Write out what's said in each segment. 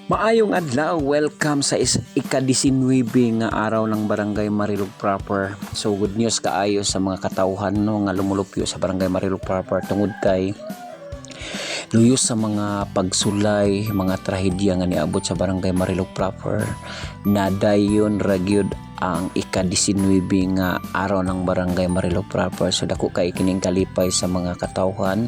Maayong adlaw, welcome sa ika-19 nga araw ng Barangay Marilog Proper. So good news kaayo sa mga katawhan no nga lumulupyo sa Barangay Marilog Proper tungod kay luyos sa mga pagsulay, mga trahedya nga niabot sa Barangay Marilog Proper. Nadayon ra gyud ang ika-19 nga araw ng Barangay Marilog Proper. So dako kay kining kalipay sa mga katawhan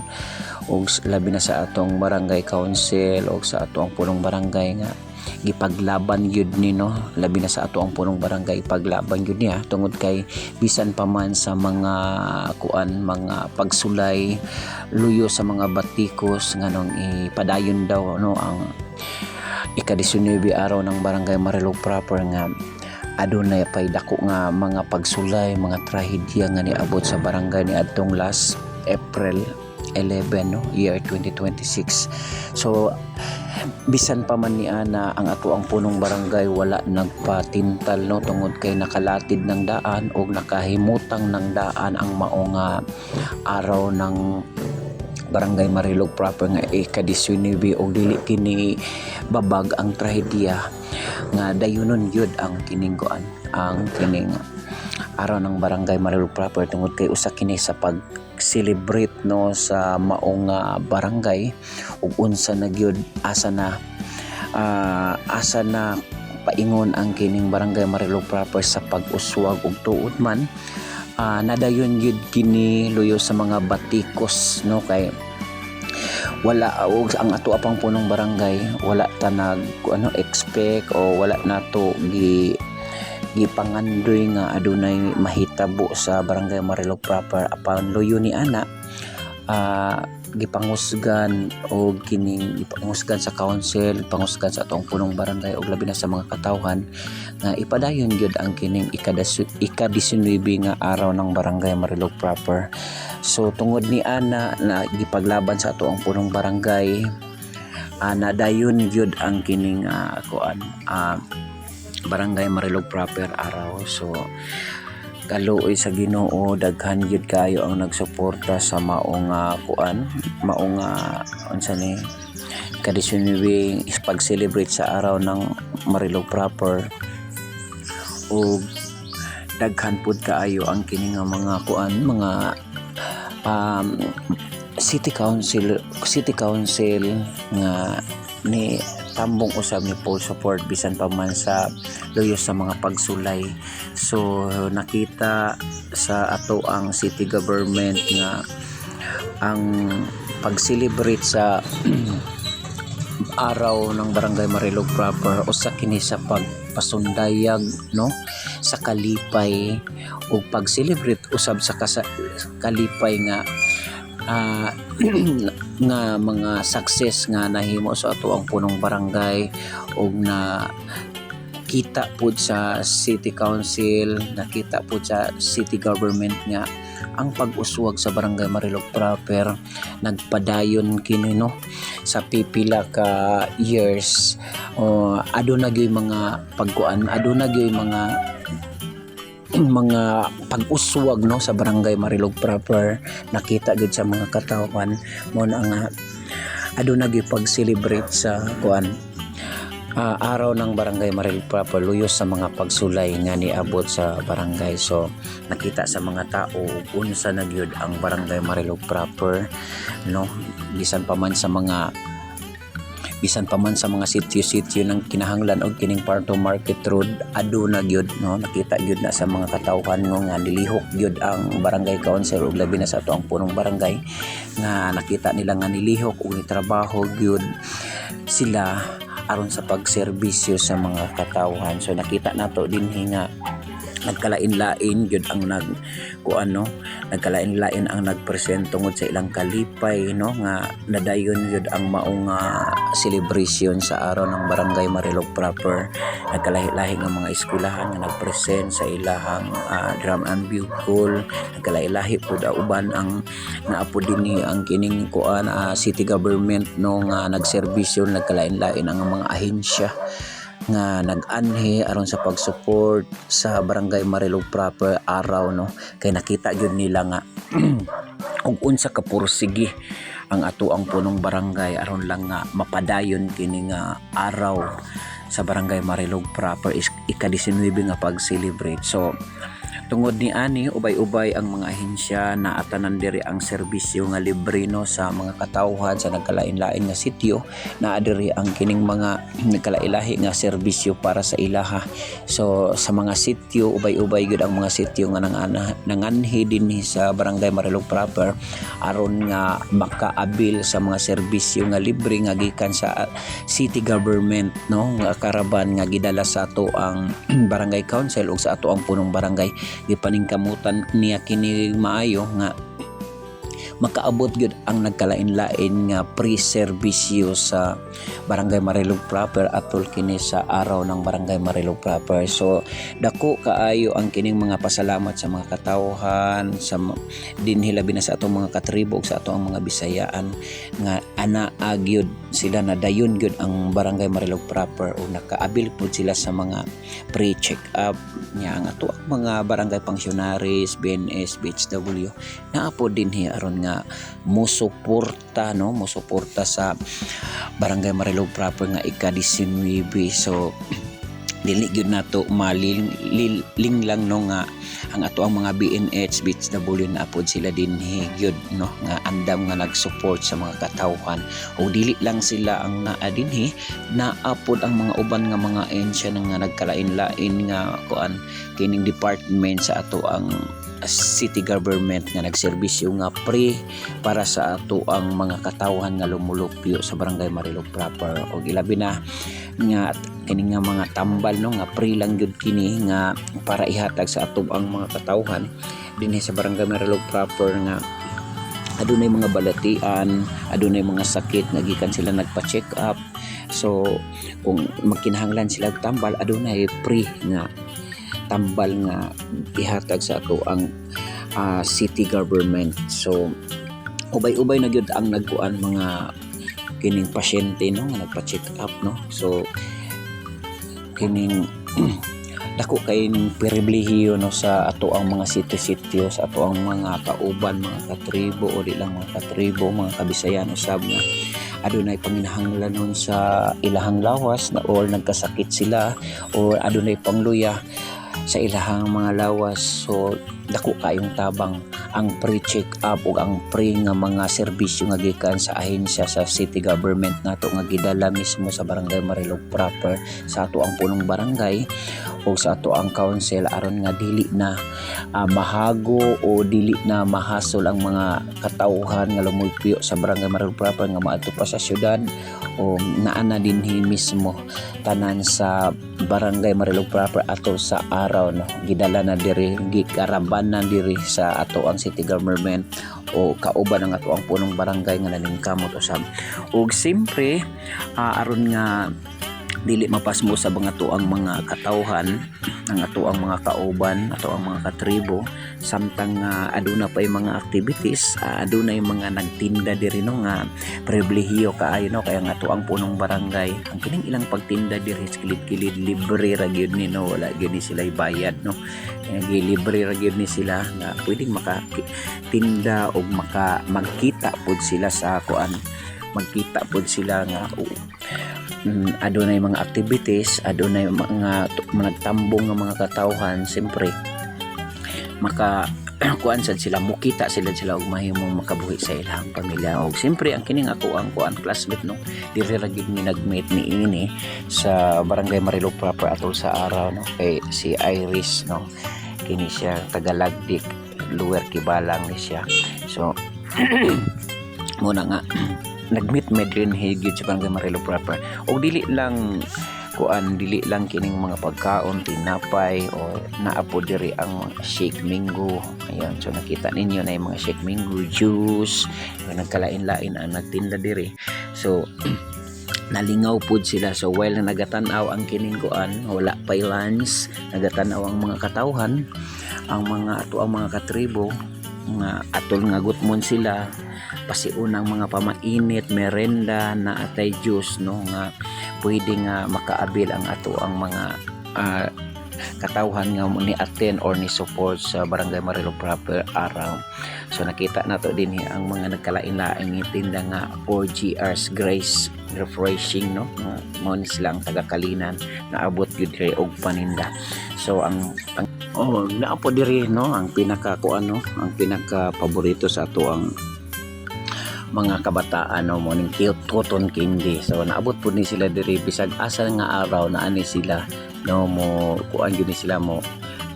ug labi na sa atong barangay council ug sa atong punong barangay nga gipaglaban gyud ni no, labi na sa atong punong barangay paglaban gyud niya tungod kay bisan pa man sa mga mga pagsulay luyo sa mga batikos nganong ipadayon daw no ang ika-19 araw ng Barangay Marilog Proper nga adunay pay dako nga mga pagsulay, mga trahedya nga niabot sa barangay ni adtong last April 11 no, year 2026. So bisan pa man ni ana ang ato ang punong barangay wala nagpatintal no tungod kay nakalatid ng daan o nakahimutang ng daan ang mao nga araw ng Barangay Marilog Proper nga ika-19 og dili kini babag ang trahedya nga dayunon gyud ang kining kining araw ng Barangay Marilog Proper tungod kay usa kini sa pag-celebrate no sa maong barangay ug unsa na gyud asa na paingon ang kining Barangay Marilog Proper sa pag-uswag ug tuod man nadayon gyud kini luyo sa mga batikos no kay wala og ang ato apang punong barangay wala ta expect o wala nato gipangandoy nga adunay mahitabo sa Barangay Marilog Proper apan luyo ni ana gipangusgan o kining ipangusgan sa council, pangusgan sa atong punong barangay ug labi na sa mga katawhan nga ipadayon gyud ang kining ika-19 nga araw ng Barangay Marilog Proper. So tungod ni ana na gipaglaban sa ato ang punong barangay nadayon gyud ang kining Barangay Marilog Proper araw. So kaluoy sa Ginoo daghan gyud kayo ang nagsuporta sa maong unsa ni ika-19 pag-celebrate sa araw ng Marilog Proper ug daghan pud kaayo ang kini nga mga city council nga ni tambong usab ni full support bisan pa man sa luyo sa mga pagsulay. So nakita sa ato ang city government nga ang pag-celebrate sa araw ng Barangay Marilog Proper usa kini sa pagpasundayag no sa kalipay ug pag-celebrate usab sa kalipay nga nga mga success nga nahimo sa ato ang punong barangay ug na kita pud sa city council, nakita pud sa city government nga ang pag-uswag sa Barangay Marilog Proper nagpadayon kini no sa pipila ka years aduna gyud mga aduna gyud mga pag-uswag no sa Barangay Marilog Proper nakita gud sa mga katawhan mo na nga aduna gyud pag-celebrate sa araw ng Barangay Marilog Proper luyos sa mga pagsulay nga niabot sa barangay. So nakita sa mga tao unsa na gyud ang Barangay Marilog Proper no bisan pa man sa mga sityo-sityo ng kinahanglan og kining Parto Market Road aduna gyud no nakita gyud na sa mga katawhan nga nilihok gyud ang barangay council ug labi na sa ato ang punong barangay nga nakita nila nga nilihok ug nitrabaho gyud sila aron sa pagserbisyo sa mga katawhan. So nakita nato dinhi nga nagkalain-lain gyud ang nagkalain-lain ang nagpresent tungod sa ilang kalipay no nga nadayon gyud ang maong celebration sa araw ng Barangay Marilog Proper. Nagkalahi-lahi nga mga eskwelahan nga nagpresent sa ilahang drum and bugle, nagkalahi-lahi pud uban ang naapod dinhi ang kining city government no nga nagserbisyo, nagkalain-lain ang mga ahensya nga nag-anhi aron sa pag-support sa Barangay Marilog Proper araw no kay nakita gyud nila nga ug unsa ka pursige ang ato ang punong barangay aron lang nga mapadayon kini nga araw sa barangay Marilog proper is ika-19 nga pag-celebrate. So tungod ni ani ubay-ubay ang mga ahensya na atanan diri ang serbisyo nga libre no sa mga katawhan sa nagkalain-lain nga sitio, na diri ang kining mga nagkalailahi nga serbisyo para sa ilaha. So sa mga sitio ubay-ubay gud ang mga sitio nga nanganhi dinhi sa barangay Marilog proper aron nga makaabil sa mga serbisyo nga libre nga gikan sa city government no, nga karaban nga gidala sa ato ang barangay council ug sa ato ang punong barangay. Gipaningkamutan niya kini maayo nga makaabot gyud ang nagkalain-lain nga pre-serbisyo sa barangay Marilog proper atol kini sa araw ng barangay Marilog proper. So dako kaayo ang kining mga pasalamat sa mga katawhan sa dinhi labi na sa atong mga katribo sa atong mga Bisayaan nga anaa gyud sila na dayon gyud ang barangay Marilog proper o nakaabil pud sila sa mga pre-check up nya ang ato ang mga barangay functionaries, BNS, BHW naa po dinhi aron nga musuporta sa barangay Marilog proper nga ika-19. So dili gyud nato maling lang no nga ang ato ang mga BNH, BHW na apod sila dinhi gyud no nga andam nga nag-support sa mga katawhan, o dili lang sila ang naa dinhi, naapod ang mga uban nga mga ahensya nga nagkalain-lain nga kuan kining department sa ato ang city government nga nagserbisyo nga pre para sa ato ang mga katawhan nga lumulupyo sa barangay Marilog proper. Og ilabi na nga kini nga mga tambal no nga pre lang gyud kini nga para ihatag sa ato ang mga katawhan dinhi sa barangay Marilog proper nga adunay mga balatian, adunay mga sakit nga gikan sila nagpa-check up. So kung magkinahanglan sila tambal, adunay pre nga tambal nga ihatag sa ato ang city government. So ubay-ubay na gyud ang nagkuan mga kining pasyente no nga nagpa-check up no. So kining dako kay pribilehiyo no sa ato ang mga sitio sa ato ang mga kauban, mga katribo o di lang mga katribo, mga Kabisayan usab nga adunay panginahanglan nun sa ilahang lawas na or nagkasakit sila or adunay pangluya sa ilahang mga lawas. So dako kayong tabang ang pre-check up o ang pre nga mga serbisyo nga gikan sa ahensya sa city government nato nga gidala mismo sa barangay Marilog proper sa ato ang punong barangay o sa ato ang council aron nga dili na mahago o dili na mahasol ang mga katawhan nga lumulpyo sa barangay Marilog proper nga maadto pa sa syudad o naana dinhi mismo tanan sa barangay Marilog proper ato sa araw no gidala na diri gikaraban na diri sa ato ang city government o kauban ang ato ang punong barangay nga naningkamot usab. Ug siyempre aron nga dili mapasmo sa mga ato ang mga katawhan, ang ato ang mga kauban, ato ang mga katribo samtang aduna pa yung mga activities, aduna yung mga nagtinda diri no nga pribilehiyo kaayo no kaya nga ato ang punong barangay ang kining ilang pagtinda diri sa kilid-kilid libre ra gyud ni no, wala gyud ni sila bayad no, libre ra gyud ni sila nga pwedeng makatinda o magkita pud sila sa kuan, magkita pud sila nga adunay mga activities, adunay mga nagtambong nga mga katawhan, siyempre maka kuan sad sila, mukita sila og mahimong makabuhi sa ilang pamilya. Og siyempre ang kining ako ang kuan classmate no diri ra gid ni nagmeet ni ini sa barangay Marilog proper atol sa araw no kay si Iris no, kini siya tagalagdik Lower Kibalang ni siya. So muna nga nagmeet medrin higit sa barangay Marilog proper og dili lang kuan, dili lang kining mga pagkaon tinapay o naapo diri ang shake mango. Ayun, so nakita ninyo na yung mga shake mango juice nagkalain-lain ang nagtinda diri. So nalingaw pud sila. So while nagatanaw ang kining kuan, wala pay lunch, nagatanaw ang mga katawhan, ang mga ato ang mga katribo nga atol nga gutmon sila pasiunang mga pamainit, merenda na atay juice no nga pwede nga makaabil ang ato ang mga katawhan nga mo ni attend or ni support sa Barangay Marilog proper araw. So nakita nato din ang mga nagkalain-laing tinda nga 4GR's Grace Refreshing, no, mo ni silang taga-Kalinan naabot gyud diri og paninda. So ang naapo diri, no, ang pinaka ang pinaka paborito sa ato ang mga kabataan, no, morning cotton candy. So naabot po ni sila diri bisag asa nga araw na ani sila, no, mo kuan gyud ni sila mo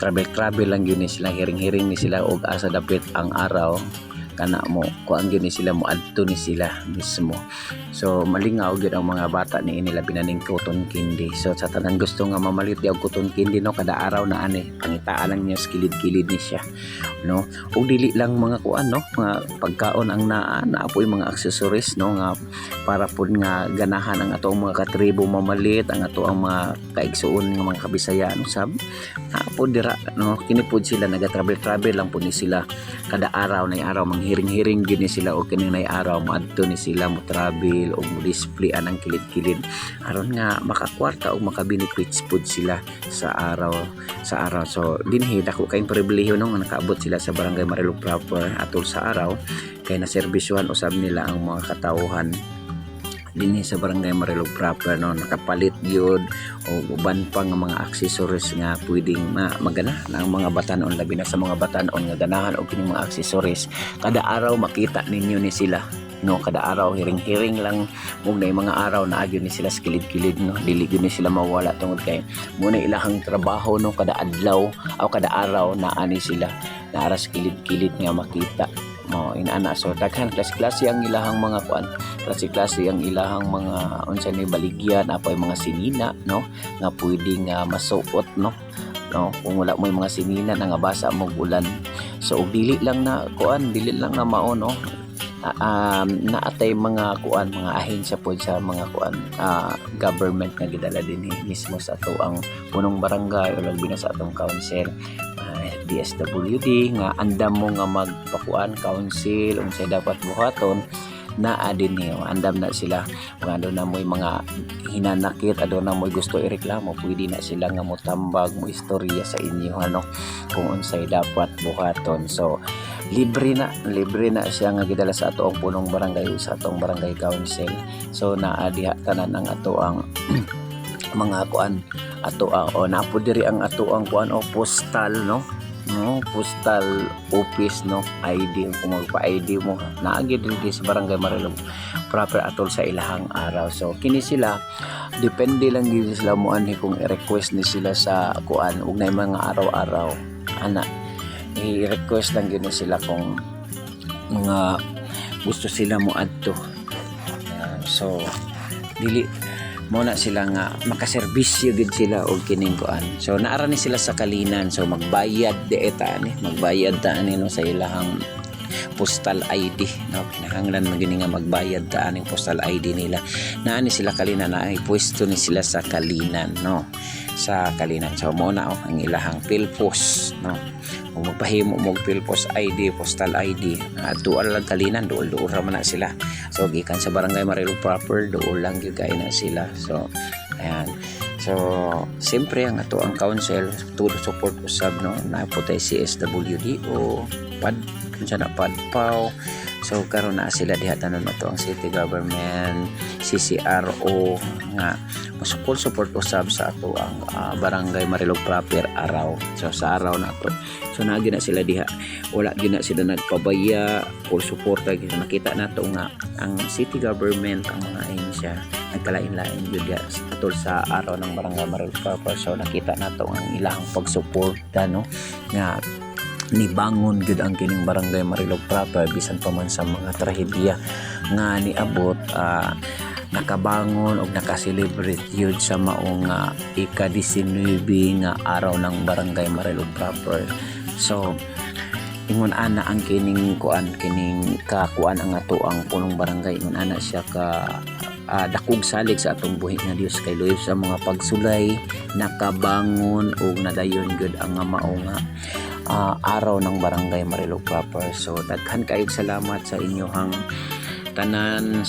travel lang gyud ni sila, hiring ni sila og asa dapit ang araw kana mo kuan gyud ni sila mo adto ni sila mismo. So malingaw gyud ang mga bata ni nila binaning cotton candy. So sa tanang gusto nga mamalit og cotton candy, no, kada araw na ani pangitaan lang niya kilid-kilid ni siya, no, ug dili lang mga kuan, no, mga pagkaon ang naapoy mga accessories, no, nga para pud nga ganahan ang atong mga katribo mamalit ang ato ang mga kaigsuon nga mga Kabisayaan usab naapo dira, no, kini pud sila naga-travel lang pud ni sila kada araw na araw manghiring-hiring gid ni sila og kini nay araw moadto ni sila mo travel o mo display anang kilid-kilid aron nga makakwarta o makabenefits pud sila sa araw. So dinhi dako kay pribilehiyo, no, nga nakaabot sila sa Barangay Marilog proper atol sa araw kay naserbisyuhan usab nila ang mga katawhan dinhi sa Barangay Marilog proper, no, nakapalit gyud o uban pa nga mga accessories nga pwedeng magana na ang mga batanon, labi na sa mga batanon nga ganahan og kining mga accessories kada araw makita ninyo ni sila, no, kada araw hiring-hiring lang ug na mga araw na agyo ni sila sa kilid-kilid, no, dili gyud ni sila mawala tungod kay muna ilahang trabaho, no, kada adlaw o kada araw na ani sila naara sa kilid-kilid nga makita mo inana. So daghan klase ang ilahang mga kuan, klase ang ilahang mga unsa ni baligyan apoy mga sinina, no, nga pwedeng masuot, no, kung wala mo yung mga sinina na nga basa mo ulan. So dili lang na kuan, dili lang na mao, no, naatay mga kuan, mga ahensya po sa mga kuan government nga gidala din mismo sa ato ang punong barangay o labi na sa atong council, DSWD nga andam mo nga magpakuan council unsay dapat buhaton na adin niyo andam na sila kung ano na mo'y mga hinanakit ado na mo'y gusto ireklamo pwede na sila nga motambag mo istorya sa inyo, ano, kung unsay dapat buhaton. So libre na siya nga gidala sa ato ang punong barangay sa atong barangay council. So naa diha tanan ang ato ang mga kuan ato o napo diri ang ato ang kuan o postal, no, postal office, no, ID kung magpa-ID mo naagi diri sa Barangay Marilog proper atol sa ilahang araw. So kini sila depende lang gyud sila mo anhi kung i-request ni sila sa kuan ug nay mga araw-araw ana i-request lang gyud sila kung mga gusto sila mo adto. So dili mo na sila nga makaserbisyo gid sila og kining kuan. So naara ni sila sa Kalinan, so magbayad magbayad ta ani, no, sa ilahang postal ID, no, kinahanglan man gini nga magbayad ta aning postal ID nila. Naani sila Kalinan na ay pwesto ni sila sa Kalinan, no, sa Kalinan. So mo na ang ilahang PhilPos, no, kung magpahimo mo PhilPos ID, postal ID duol lang Kalinan, duol ra man na sila. So gikan sa Barangay Marilog proper duol lang gyud kay na sila. So ayan, so siyempre ang ato ang council tulo support usab, no, na putay CSWD o pad kunsa na padpaw. So karon na sila diha tanan ato ang city government, CCRO nga support usab sa ato ang Barangay Marilog proper araw. So sa araw na to, so naagi na sila diha, wala gyud na sila nagpabaya full support gyud. Nakita nato nga ang city government ang mga ahensya nagkalain-lain gyud atol sa araw ng Barangay Marilog proper. So nakita nato ang ilahang pagsuporta, no, nga nibangon gud ang kining Barangay Marilog proper bisan pa man sa mga trahedya nga niabot, nakabangon og nakaselebrate yun sa maong ika-19 nga araw ng Barangay Marilog proper. So ingon ana ang kining kuan, kining kakuan ang ato ang punong barangay, ingon ana siya ka dakog salig sa atong buhi nga Dios kay loyo sa mga pagsulay nakabangon og nadayon gud ang maong araw ng Barangay Marilog proper. So daghan kayong salamat sa inyohang tanan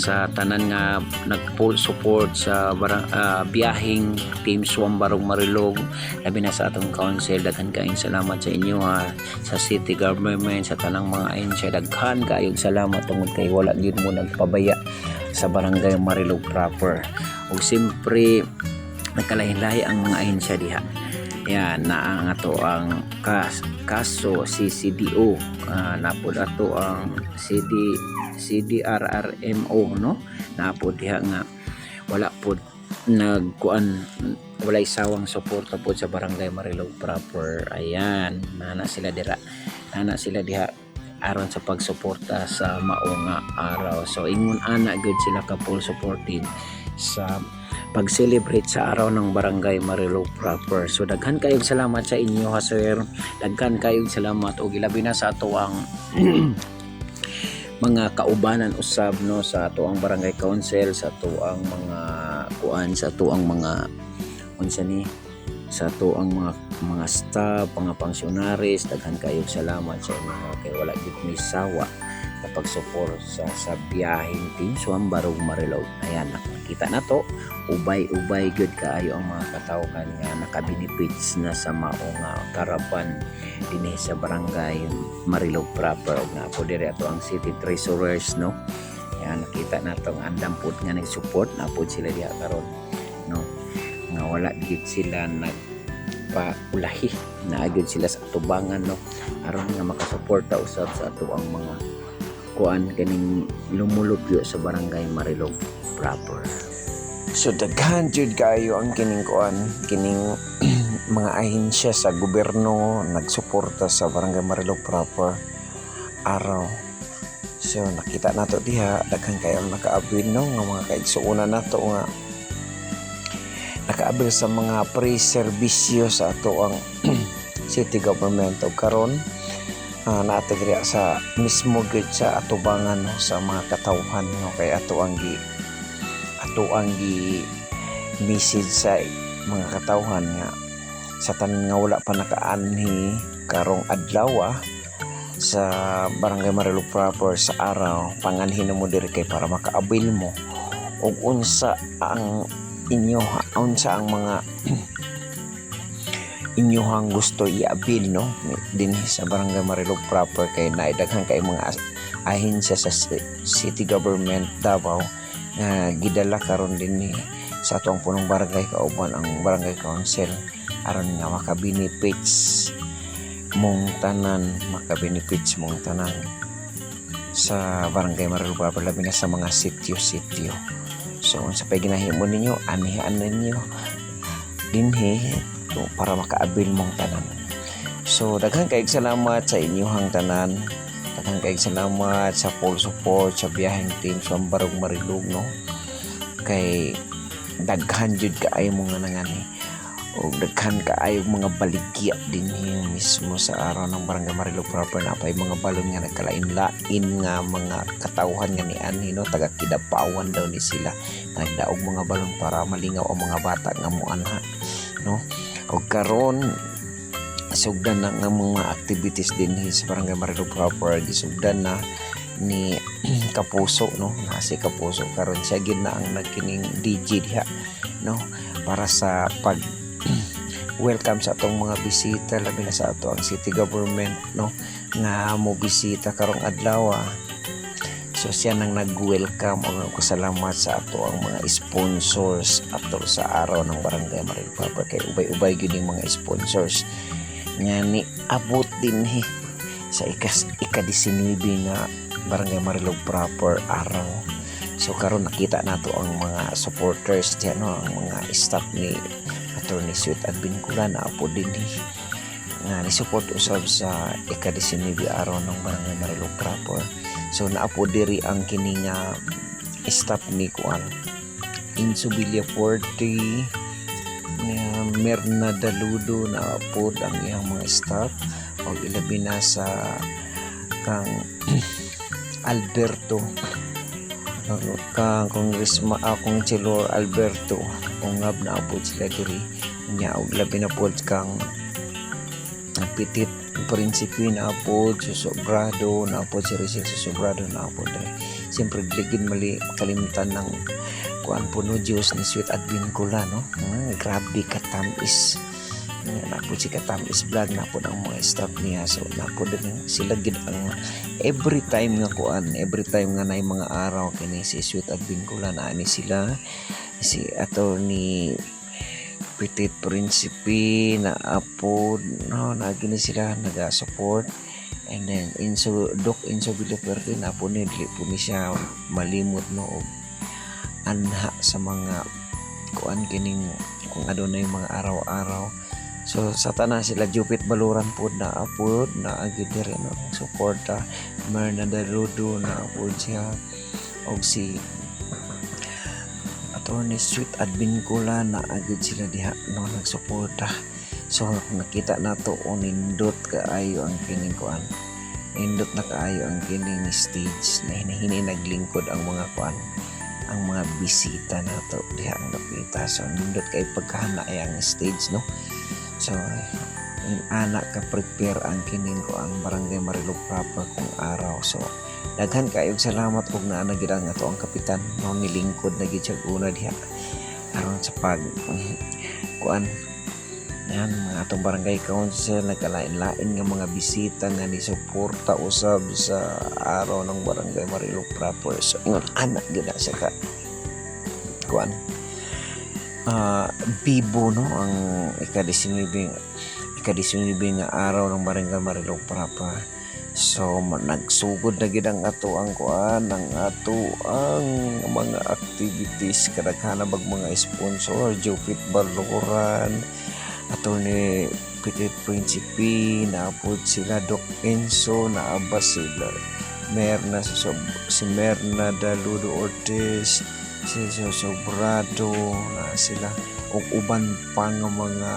nga nag-full support sa biyaheng Team Swam Barong Marilog, labi na sa atong council. Daghan kaayong salamat sa inyo sa city government, sa tanang mga ahensya. Daghan kaayong salamat tungod kay wala gyud mo nagpabaya sa barangay Marilog proper. Ug siyempre nagkalahi-lahi ang mga ahensya diha. Yan na ang ato ang kaso CCDO, napod ato ang CDRRMO, no, napod diha nga wala pod walay sawang suporta pod sa barangay Marilog proper. Ayan, nana sila diha aron sa pagsuporta sa maunga araw. So ingon ana good sila ka full supported sa pag-celebrate sa araw ng barangay Marilog proper. So daghan kayong salamat sa inyo sir. Daghan kayong salamat og ilabi na sa ato ang mga kaubanan usab, no, sa ato ang barangay council, sa ato ang mga sa ato ang mga sa ato ang mga staff, mga pangsionaris. Daghan kayong salamat sa inyo kay wala gid may sawa sa pag-support sa biyaheng Team Swam Barong Marilog. Ayan, nakita na to, ubay good kaayo ang mga katawhan nga naka-benefits na sa maong karapan dinhi sa barangay Marilog proper. Og na po diri ato ang city treasurers, no. Ayan, nakita na to ang andampod nga nag-support na po sila diha karon, no, nga wala gid sila nagpaulahi na agad sila sa tubangan, no, aron nga makasuporta usab sa ato ang mga kaning lumulupyo sa barangay Marilog proper. So daghan jud kayo ang kining mga ahensya sa gobyerno nagsuporta sa barangay Marilog proper araw. So nakita nato diha daghan kayo ang nakaabin, no, nga mga kaigsuonan nato nga nakaabel sa mga pre-serbisyo sa ato ang city government. O karon naatagriya sa mismo gud sa atubangan, no, sa mga katawhan, no, kay ato ang gi message sa mga katawhan nga sa tanan nga wala pa nakaanhi karong adlaw sa barangay Marilog proper sa araw, panganhin mo diri kay para makaabil mo og unsa ang mga inyohang gusto iabil, no, din sa barangay Marilog proper. Kay naidaghan kay mga ahensya sa city government Davao nga gidala karon din sa atong punong barangay kauban ang barangay council aron nga maka-benefits mong tanan sa barangay Marilog proper, labi na sa mga sityo. So unsa pay ginahimo ninyo, anihan ninyo dinhi para makaabil mong tanan. So daghang kaayong salamat sa inyong tanan, daghang kaayong salamat sa full support sa biyaheng Team Swam Barong Marilog, no, kay daghan jud kaayo mga nangani o daghan kaayo mga baligya dinhi mismo sa araw ng barangay Marilog proper. Na pay mga balon nga nagkalain-lain nga mga katawhan nga ni ani, no, taga Kidapawan daw ni sila, nagdaog mga balon para malingaw ang mga bata nga muanha, no. O karon sugdan na nga mga activities din sa barangay Marilog proper, gisugdan na ni Kapuso, no, nasi Kapuso karon siya gid na ang nagkining DJ diha, no, para sa pag welcome sa atong mga bisita, labi na sa ato ang city government, no, nga mo bisita karong adlaw. So siya nang nag-welcome o nagpasalamat sa ato ang mga sponsors ato sa araw ng barangay Marilog proper. Kay ubay-ubay gyud mga sponsors nga ni abot din sa ika-19 nga barangay Marilog proper araw. So karon nakita nato ang mga supporters diyan, no, ang mga staff ni Attorney Sweet Advincula na apo din nga ni support usab sa ika-19 araw ng barangay Marilog proper. So naapo diri ang kining staff ni kuan Insubilla Forte, Merna Daludo, naapod ang iyang mga staff, o ilabi na sa kang Alberto, kang Congressman akong Chilor Alberto ungab naapod sila diri nya, og labi na pod kang Pitit Prinsipe naapod, Susobrado naapod, si Rizal Susobrado naapod. siyempre ligid mali kalimutan ng kuan puno juice ni Sweet Advincula, no? Grabe katamis. Napo si katamis vlog na po ang mga staff niya, so napo din sila gid ang every time nga na mga araw kini si Sweet Advincula na ani sila si attorney Petit Principe na apo no nagini sila naga-support. And then Doc Enzo Villaperte na po ni dili po ni siya malimot no og anha sa mga kuan kining kung adunay mga araw-araw. So sa tanan sila Jupit Baluran po na apod na agad rin no suporta. Merna Darudo na apod siya og si attorney Sweet Advincula na agad sila diha no nagsuporta. So nakita nato nindot kaayo ang kining kuan. Nindot na kaayo ang kining stage na hinahinay naglingkod ang mga kuan, ang mga bisita nato diha ang napita. So nindot kay pagkahana ay ang stage no. So anak ka prepare ang kining ko ang Barangay Marilog proper kung araw. So daghan kayog salamat ug naa na gid ang ato ang kapitan no nilingkod na gid siya una diha aron sa pag kuan yan mga atong barangay council nagkalain-lain nga mga bisita nga ni suporta usab sa araw ng Barangay Marilog proper. So ingon anak gid na siya ka kuan bibo no ang ika-19 nga araw ng Barangay Marilog proper. So nagsugod na gid ang ato ang kuan ang ato ang mga activities kadaghanan bag mga sponsor Jupit Baluran, attorney Petit Principe, naapod sila Doc Enzo, naaba sila si Merna Daludo Ortiz, si Sobrado na sila ug uban pa nga mga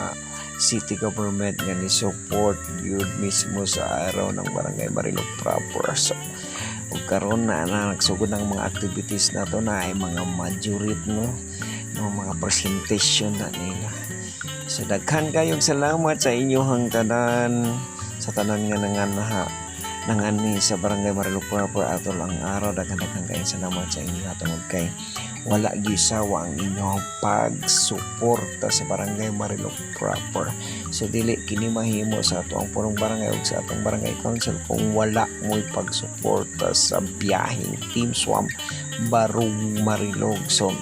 city government nga ni support yun mismo sa araw ng Barangay Marilog proper. So ug karon na nagsugod ng mga activities nato na ay mga majority no mga presentation na nila. So daghan kayong salamat sa inyong tanan sa tanan nga nangani sa Barangay Marilog proper atol ang araw. Daghan kayong salamat sa inyo tungod kay wala gisawa ang inyong pagsuporta sa Barangay Marilog proper. So dili kini mahimo sa ato ang purong barangay ug sa atong barangay council kung wala mo'y pagsuporta sa biyaheng Team Swamp Barong Marilog. So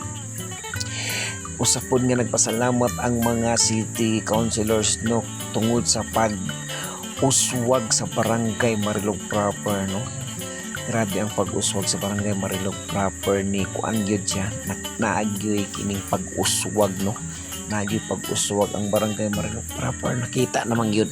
usapon nga nagpasalamat ang mga city councilors no tungod sa pag-uswag sa Barangay Marilog proper no. Grabe ang pag-uswag sa Barangay Marilog proper ni kuan gyud siya naagyoy kining pag-uswag no. Naagyoy pag-uswag ang Barangay Marilog proper. Nakita namang gyud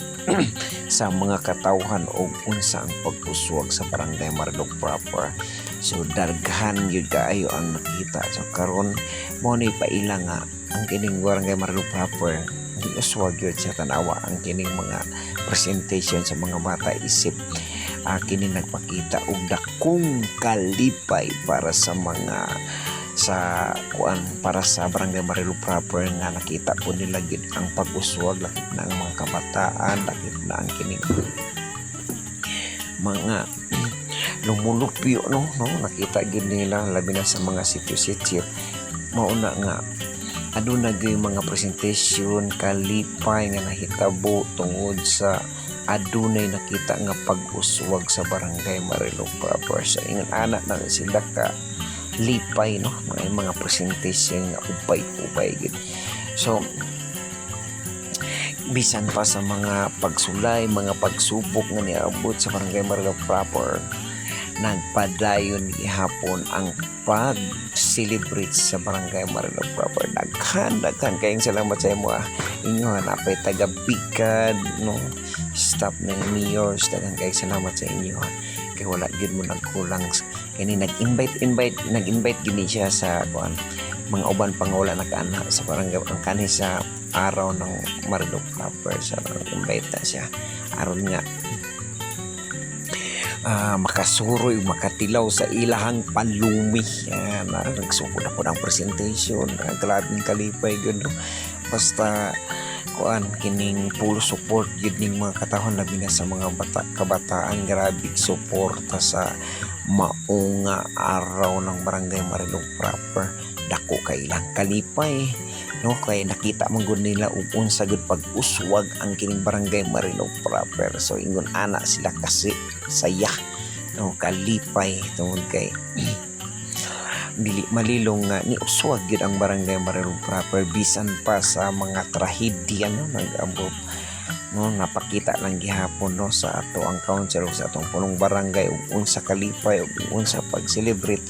sa mga katawhan og unsa ang pag-uswag sa Barangay Marilog proper. So daghan gyud kaayo ang nakita. So karon mo ni paila nga ang kining Barangay Marilog proper uswag gyud siya tanawa ang kining mga presentation sa mga bata isip kini nagpakita og dakong kalipay para sa mga para sa Barangay Marilog proper nga nakita po nila gid ang pag-uswag lakip na ang mga kabataan, lakip na ang kining mga lumulupyo no nakita gid nila labi na sa mga sitio-sitio. Mauna nga aduna gyud mga presentation kalipay nga nahitabo tungod sa adunay nakita nga pag-uswag sa Barangay Marilog proper. So ingon anak na sila ka lipay no mga presentation nga ubay gid. So bisan pa sa mga pagsulay, mga pagsubok nga niabot sa Barangay Marilog proper, nagpadayon gihapon ang pag-celebrate sa Barangay Marilog proper. Daghan kayong salamat sa imo inyo napay taga-bikad no staff ng mayors. Daghan kayong salamat sa inyo kay wala gyud mo nagkulang kini nag-invite gini siya sa mga uban pang wala nakaana sa barangay ang kani sa araw ng Marilog proper. So invite na siya aron nga makasuroy, makatilaw sa ilahang panlumi. Yan, nagsugod ako ng presentation. Grabing kalipay gud. Basta kining full support yun ning mga katahon labi na sa mga kabataan. Grabing suporta sa maong araw ng barangay Marilog proper. Dako kay ilang kalipay, no, kay nakita man gud nila ug unsa gud pag-uswag ang kining barangay Marilog proper. So ingon ana sila kasi saya, no, kalipay tungod kay dili malilong nga ni uswag gyud ang barangay Marilog proper bisan pa sa mga trahedya, no, nag-abot, no, napakita lang gihapon, no, sa ato ang council sa atong punong barangay ug unsa kalipay ug unsa pag-celebrate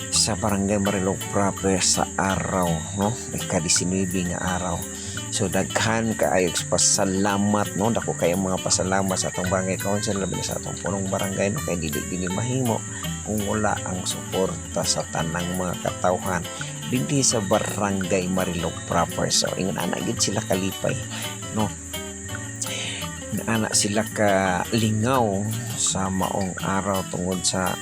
sa barangay Marilog proper sa araw, no, ika-19 nga araw. So daghan kaayo pasalamat, no, dako kayo mga pasalamat sa atong barangay council labi sa atong punong barangay, no, kay dili mahimo kung wala ang suporta sa tanang mga katawhan dinhi sa barangay Marilog proper. So ingon ana gid sila kalipay, no, ana sila ka lingaw sa maong araw tungod sa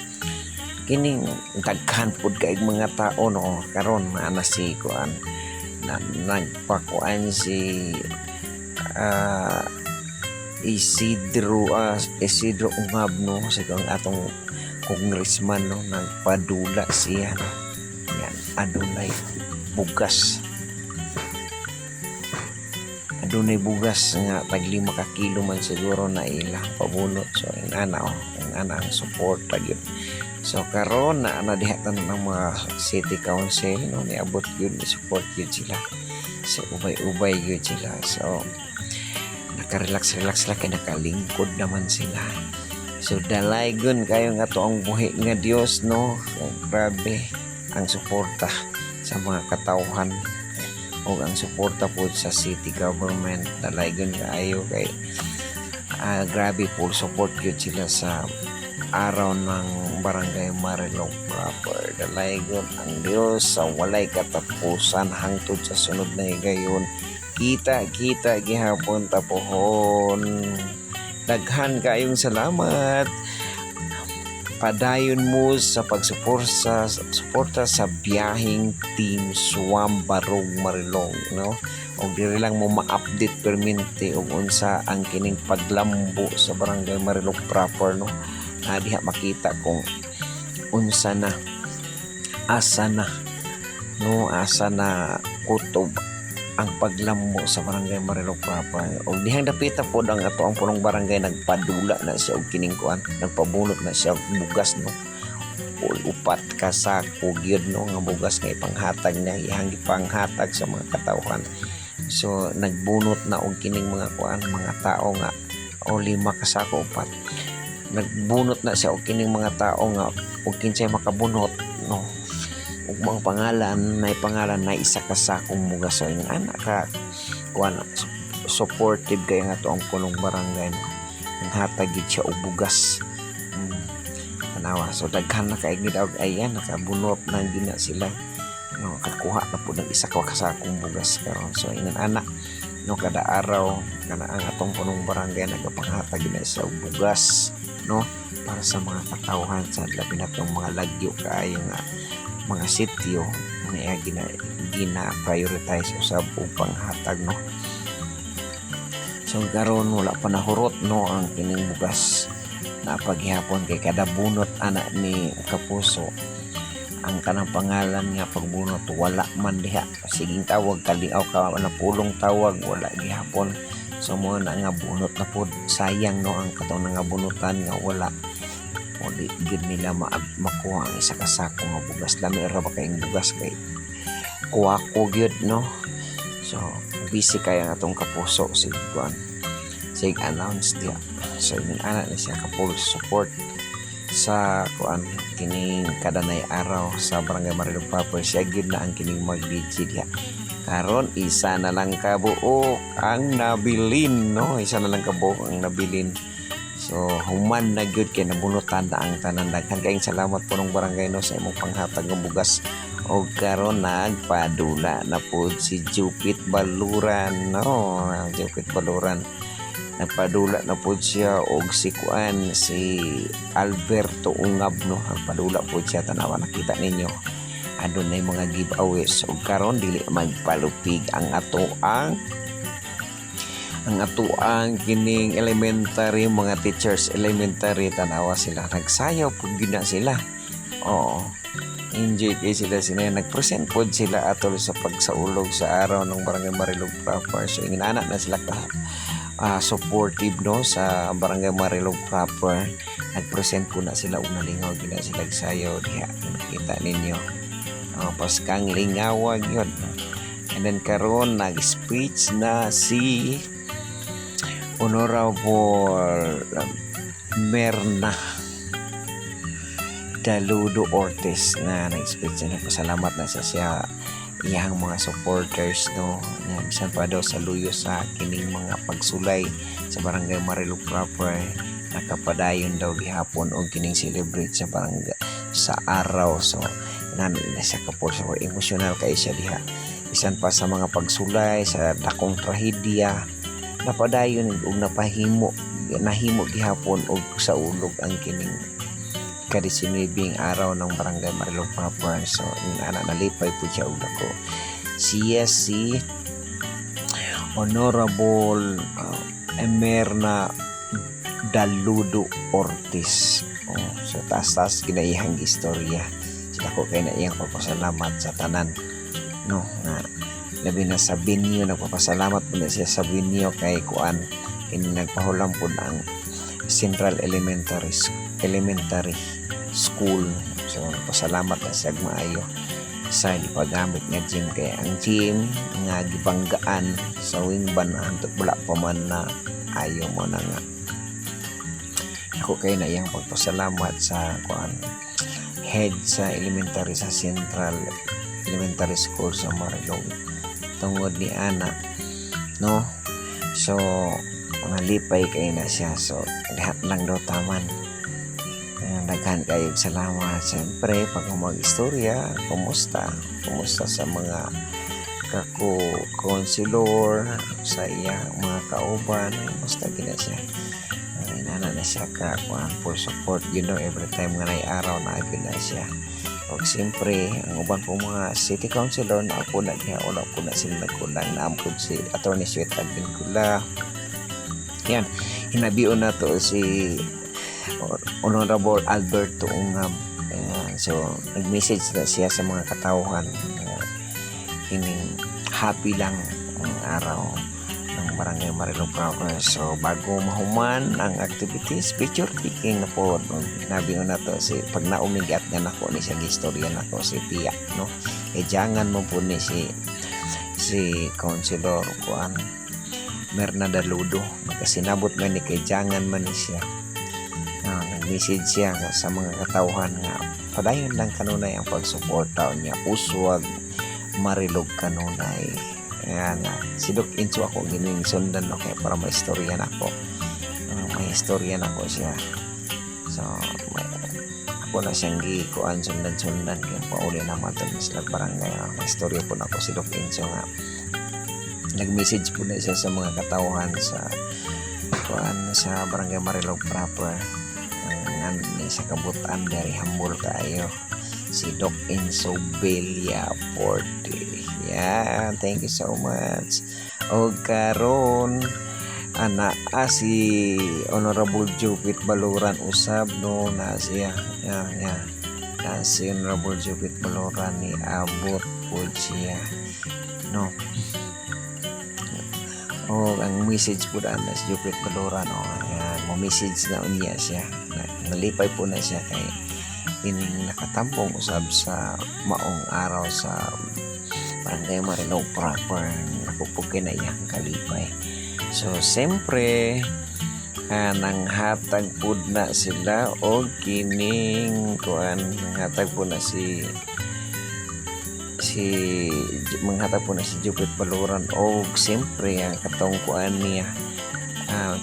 kining daghan pud kay mga tao, no, karon ana si kuan na nagpakuan si Isidro Ungab, no, sa atong congressman, no, nagpadula siya, no, yan adunay bugas nga tag 5 ka kilo man siguro na ila pabunot. So ang ana ang support gyud. So karon na nadihatan ng mga city council, no, niabot yun, support yun sila. So ubay yun sila. So nakarelax lang kay nakalingkod naman sila. So dalaygon kayo nga to ang buhi nga Dios, no. Grabe ang suporta sa mga katawhan o ang suporta po sa city government. Dalaygon kayo kay grabe po support yun sila sa araw ng barangay Marilog proper. Dalaygon ang Dios sa walay katapusan hangtod sa sunod na higayon. Kita gihapon tapuhon. Daghan kayong salamat. Padayon mo sa pagsuporta sa biyaheng Team Swam Barog Marilog, no. O diri lang mo ma-update permente og unsa ang kining paglambo sa barangay Marilog proper, no. Diha makita kung unsa na asa na kutob ang paglambo sa barangay Marilog proper. O dihang dapita po ang ato ang punong barangay nagpadula na siya og kining kuan, nagpabunot na siya og bugas, no, upat ka sako gyud, no, nga bugas nga ipanghatag niya, iyang ipanghatag sa mga katawhan. So nagbunot na og kining mga kuan, mga tao nga o 5 ka sako upat, nagbunot na siya og kining mga tao nga og kinsay makabunot, no, ug mga pangalan na isa ka sakong bugas. So yung anak ka kuan supportive kay nga to ang punong barangay, no, naghatag gid siya og bugas. Tanawa, so daghan na kay gid ayan nakabunot na gina sila, no, kakuha na po ng isa ka sakong bugas karon. So inan anak, no, kada araw kana ang atong punong barangay nagapanghatag na sa bugas, no, para sa mga katawhan sa labi na tong mga lagyo kaayo nga mga sitio nga gina-prioritize usab og panghatag, no. So karon wala pa nahurot, no, ang kining bugas na paghihapon kay kada bunot ana ni Kapuso ang kanang pangalan nga pagbunot wala man diha. Siging tawag kaliaw ka na pulong tawag wala gihapon. So mo na nga bunot na pod, sayang, no, ang katong nga bunutan nga wala o di gid nila makuha ang isa ka sako nga bugas. Lami ra ba kayong bugas kay kuha ko gyud, no. So busy kaya nga atong Kapuso sig kuan sig announce dia. So yun ana ni siya ka full support sa kuan kining kadanay araw sa barangay Marilog proper. Siya gyud na ang kining mag-DJ diha. Karon isa na lang kabuok ang nabilin, no, isa na lang kabuok ang nabilin. So human na gyud kay nabunutan na ang tanan. Daghan kayong salamat punong barangay, no, sa imong panghatag ng bugas. O karon nagpadula na po si Jupit Baluran, no, Jupit Baluran nagpadula na po siya og si kuan si Alberto Ungab, no, nagpadula po siya. Tanawa nakita ninyo adunay mga giveaways. O karon dili magpalupig ang ato ang ang atuang kining elementary mga teachers elementary tanawa sila nagsayaw pud gina sila. Oo, enjoy kay sila nagpresent pod sila atol sa pagsaulog sa araw ng Barangay Marilog proper. So inana na sila ka supportive no sa Barangay Marilog proper. Nagpresent po na sila og nalingaw gina sila sayaw diha nakita ninyo. Paskang lingawag yun. And then karon nag-speech na si Honorable Merna Daludo Ortiz na nag-speech na pasalamat na siya iyang mga supporters no bisan pa daw sa luyo sa kining mga pagsulay sa Barangay Marilog proper nakapadayon daw gihapon og kining celebrate sa barangay sa araw. So na siya kapor so emotional kay siya diha bisan pa sa mga pagsulay sa dakong trahedya napadayon og nahimo gihapon og sa ulog ang kining kadisinibing araw ng Barangay Marilog proper. So nalipay po siya og dako siya si Honorable Emerna Daludo Ortiz. So taas ginaihang istorya sila ko kay na iyang pagpasalamat sa tanan no nga labi na sa binyo nagpapasalamat po na siya sa binyo kay kuan nagpahulam po ang Central Elementary School. So nagpasalamat na siya maayo sa ipagamit nga gym kay ang gym nga gibanggaan sa wingban hantod wala pa man na ayo mo na nga ako kay na iyang pagpasalamat sa kuan head sa elementary sa Central Elementary School sa Marilog tungod ni ana no. So nalipay kay na siya so lahat lang daw taman daghan kayo salamat siyempre pag mag-istorya kumusta sa mga konsilor sa iya mga kauban kumusta gina siya inana na siya ka full support every time nga nay araw na agad na siya. O siyempre, ang uban po mga city councilor na ako na diha wala po na sila nagkulang naampod si Attorney Sweet Advin Kula. Yan, hinabion na to si Honorable Alberto Ungam. So, nag-message na siya sa mga katauhan. Kining happy lang ang araw ng Barangay Marilog proper. So bago mahuman ang activities, picture taking na po nabi na to si pag naumigat nga nako ni siya gistorya nako si Pia no jangan mo po ni si Councilor kuan Merna Daludo nakasinabot man ni kay jangan man ni siya nag-message siya sa mga katauhan nga padayon lang kanunay ang pagsuporta niya uswag Marilog kanunay. Ayan, si Doc Inso ako gining sundan no kaya para may istorya na ako. May istorya na ako siya. So, ako na siyang gikuan sundan kaya pauli naman ito sila barangay. May istorya po na ako si Doc Inso nga. Nag-message po na siya sa mga katauhan sa Barangay Marilog proper. Nga sa kabutaan dari humble kaayo. Si Doc Enzo Belia Forte. Yeah, thank you so much. O karon ana si Honorable Jupit Baloran usab no na siya. Yeah. Si Honorable Jupit Baloran ni abot po siya. No. O ang message po na si Jupit Baloran mo message na unya siya. Nalipay po na siya kay ining nakatampong usab sa maong araw sa Barangay Marilog proper napupugin na iyang kalipay. So siyempre nang hatag pud na sila og kining kuan nanghatag po na si manghatag po na si Jupit Baloran og siyempre ang katong kuan niya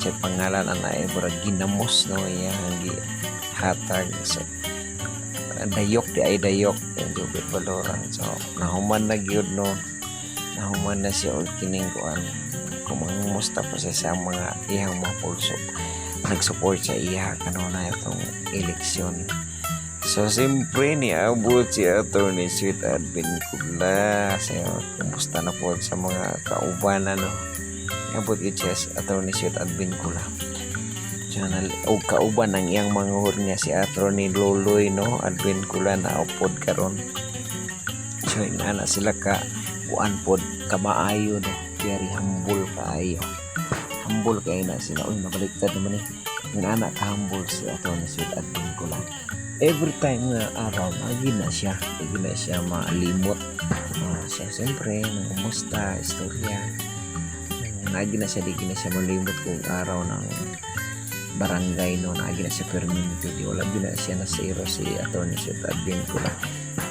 sa pangalan ana murag ginamos no iyang hatag so dayok yung Jupit Baloran. So nahuman na gyud no nahuman na siya og kining kuan kumangumusta pa siya sa mga iyang mga pulso nag-support sa iya kanuna itong eleksyon. So siyempre ni abot si Attorney Sweet Advin Kula sa kumusta na po sa mga kauban Abot yun siya sa attorney Sweet Advincula. Channel o kauban ang iyang manguhod nga si attorney Loloy no Advincula na upod karon. So inana sila ka kuan pod kamaayo no, very humble kaayo. Humble kay na sila. Uy, nabaliktad naman eh. Inana ka humble si attorney Sweet Advincula. Every time nga araw, lagi na siya malimot. Siya siyempre, kumusta, istorya. Lagi na siya, di na siya malimot kung araw ng barangay no, lagi na siya permanente. Di wala din na siya na zero si attorney Sweet Advincula.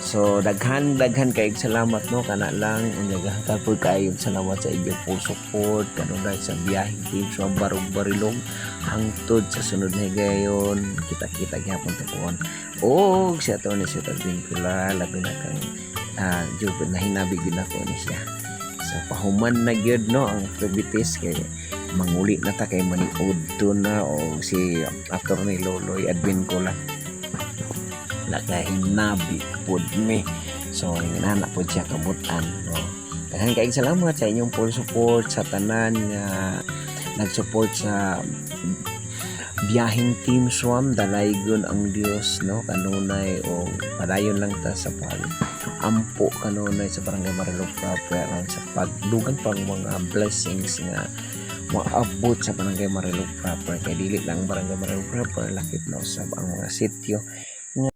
So daghan kayong salamat no kana lang unyagahan po kayong salamat sa inyong full support kanunay sa biyaheng team sa Barog-Barilog hangtod sa sunod na higayon kita gyapon tapuon o si attorney Sweet Advincula labi na kang jud na hinabi gyud ako ni siya. So pahuman na gyud no ang activities kay manguli na ta kay maniud na o si attorney Loloy Advincula nakahinabi pod me. So inana pod siya kabutan no. Daghan kayong salamat sa inyong full support sa tanan nga nag-support sa biyaheng Team Swam. Dalaygon ang Dios no kanunay o padayon lang ta sa pag ampo kanunay sa Barangay Marilog proper sa pagdugan pang mga blessings nga maabot sa Barangay Marilog proper kay dili lang Barangay Marilog proper lakip na usab ang mga sityo